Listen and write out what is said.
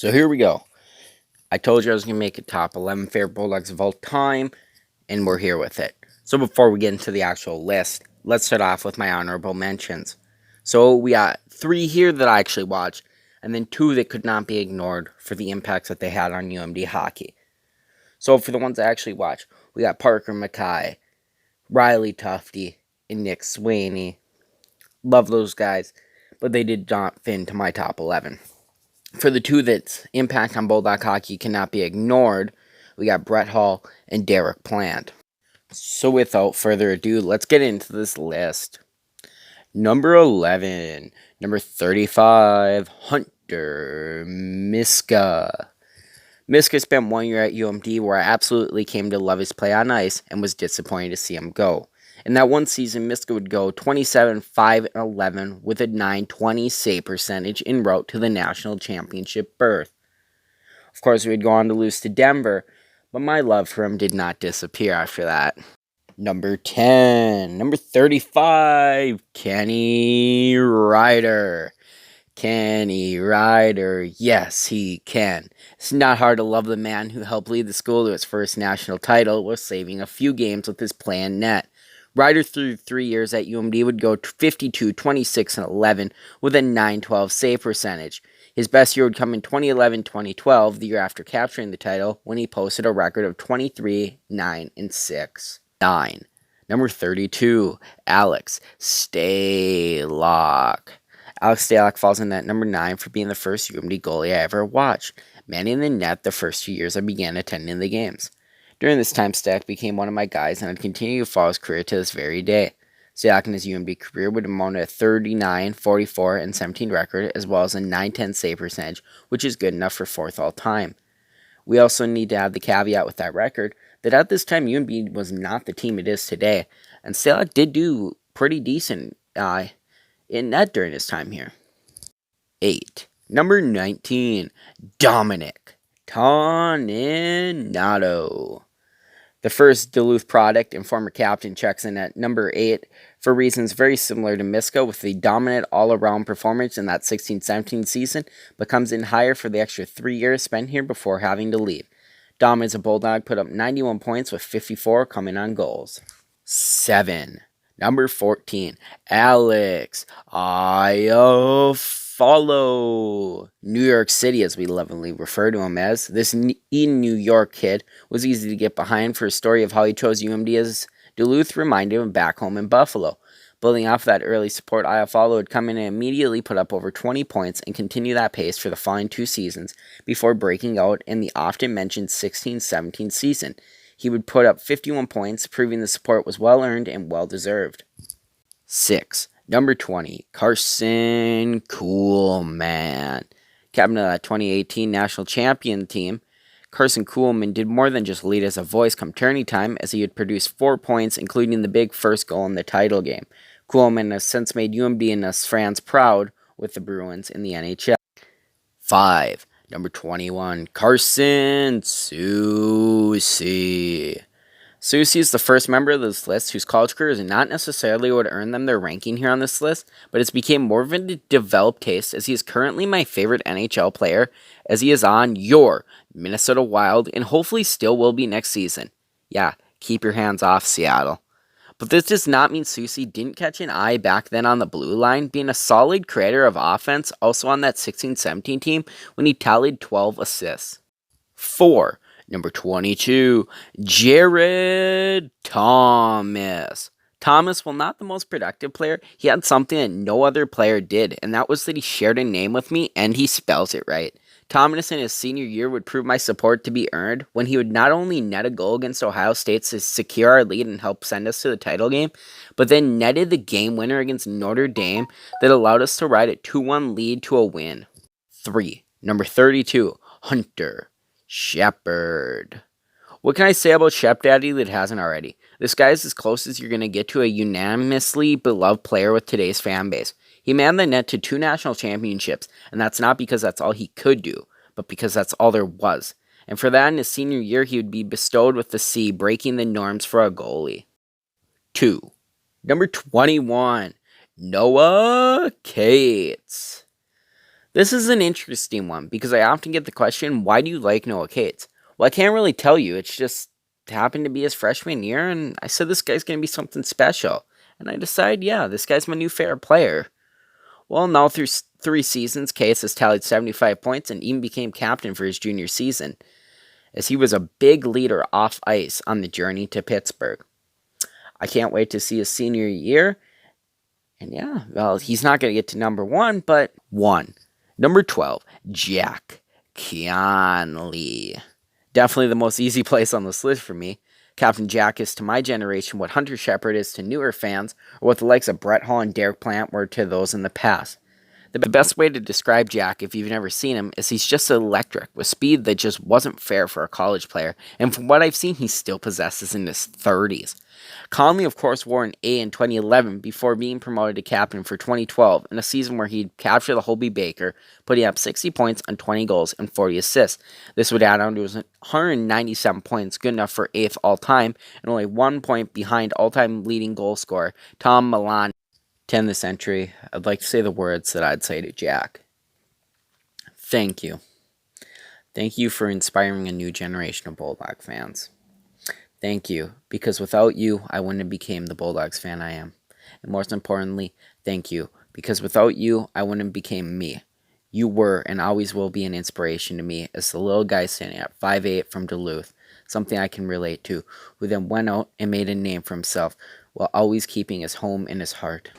So here we go. I told you I was going to make a top 11 favorite Bulldogs of all time, and we're here with it. So before we get into the actual list, let's start off with my honorable mentions. So we got 3 here that I actually watched, and then 2 that could not be ignored for the impacts that they had on UMD hockey. So for the ones I actually watched, we got Parker Mackay, Riley Tufte, and Nick Swaney. Love those guys, but they did not fit into my top 11. For the 2 that's impact on Bulldog hockey cannot be ignored, we got Brett Hall and Derek Plant. So without further ado, let's get into this list. Number 11, number 35, Hunter Miska. Miska spent 1 year at UMD where I absolutely came to love his play on ice and was disappointed to see him go. In that one season, Miska would go 27, 5, and 11 with a .920 save percentage en route to the national championship berth. Of course, we'd go on to lose to Denver, but my love for him did not disappear after that. Number 10, number 35, Kenny Ryder. Kenny Ryder, yes, he can. It's not hard to love the man who helped lead the school to its first national title while saving a few games with his play in net. Ryder, through 3 years at UMD, would go 52, 26, and 11 with a .912 save percentage. His best year would come in 2011-2012, the year after capturing the title, when he posted a record of 23, 9, and 6. 9. Number 32, Alex Stalock. Alex Stalock falls in at number 9 for being the first UMD goalie I ever watched, manning the net the first 2 years I began attending the games. During this time, Stalock became one of my guys, and I'd continue to follow his career to this very day. Stalock in his UMD career would amount to a 39, 44, and 17 record, as well as a .910 save percentage, which is good enough for 4th all-time. We also need to have the caveat with that record that at this time, UMD was not the team it is today, and Stalock did do pretty decent in net during his time here. 8. Number 19, Dominic Toninato. The first Duluth product and former captain checks in at number 8 for reasons very similar to Miska, with the dominant all-around performance in that 16-17 season, but comes in higher for the extra 3 years spent here before having to leave. Dom, as a Bulldog, put up 91 points with 54 coming on goals. 7. Number 14, Alex Iafallo. New York City, as we lovingly refer to him as. This New York kid was easy to get behind for a story of how he chose UMD as Duluth reminded him back home in Buffalo. Building off that early support, Iafallo would come in and immediately put up over 20 points and continue that pace for the following 2 seasons before breaking out in the often-mentioned 16-17 season. He would put up 51 points, proving the support was well-earned and well-deserved. 6. Number 20, Carson Kuhlman. Captain of that 2018 national champion team, Carson Kuhlman did more than just lead as a voice come tourney time, as he had produced 4 points, including the big first goal in the title game. Kuhlman has since made UMD and us fans proud with the Bruins in the NHL. 5. Number 21, Carson Soucy. Soucy is the first member of this list whose college career is not necessarily what earned them their ranking here on this list, but it's become more of a developed taste, as he is currently my favorite NHL player, as he is on your Minnesota Wild and hopefully still will be next season. Yeah, keep your hands off Seattle. But this does not mean Soucy didn't catch an eye back then on the blue line, being a solid creator of offense also on that 16-17 team when he tallied 12 assists. 4. Number 22, Jared Thomas. Thomas, while not the most productive player, he had something that no other player did, and that was that he shared a name with me and he spells it right. Thomas in his senior year would prove my support to be earned when he would not only net a goal against Ohio State to secure our lead and help send us to the title game, but then netted the game winner against Notre Dame that allowed us to ride a 2-1 lead to a win. 3. Number 32, Hunter Shepard. What can I say about Shep Daddy that hasn't already? This guy is as close as you're going to get to a unanimously beloved player with today's fan base. He manned the net to 2 national championships, and that's not because that's all he could do, but because that's all there was. And for that, in his senior year, he would be bestowed with the C, breaking the norms for a goalie. 2. Number 21, Noah Cates. This is an interesting one because I often get the question, why do you like Noah Cates? Well, I can't really tell you. It's just happened to be his freshman year, and I said this guy's going to be something special. And I decided, yeah, this guy's my new favorite player. Well, now through 3 seasons, Cates has tallied 75 points and even became captain for his junior season, as he was a big leader off ice on the journey to Pittsburgh. I can't wait to see his senior year. And yeah, well, he's not going to get to number 1, but 1. Number 12, Jack Conley. Definitely the most easy place on this list for me. Captain Jack is to my generation what Hunter Shepard is to newer fans, or what the likes of Brett Hall and Derek Plant were to those in the past. The best way to describe Jack, if you've never seen him, is he's just electric, with speed that just wasn't fair for a college player, and from what I've seen, he still possesses in his 30s. Conley, of course, wore an A in 2011 before being promoted to captain for 2012 in a season where he'd captured the Hobie Baker, putting up 60 points on 20 goals and 40 assists. This would add on to his 197 points, good enough for 8th all-time, and only 1 point behind all-time leading goal scorer Tom Milan. To end this entry, I'd like to say the words that I'd say to Jack. Thank you. Thank you for inspiring a new generation of Bulldog fans. Thank you, because without you, I wouldn't have become the Bulldogs fan I am. And most importantly, thank you, because without you, I wouldn't have become me. You were and always will be an inspiration to me as the little guy standing at 5'8" from Duluth, something I can relate to, who then went out and made a name for himself while always keeping his home in his heart.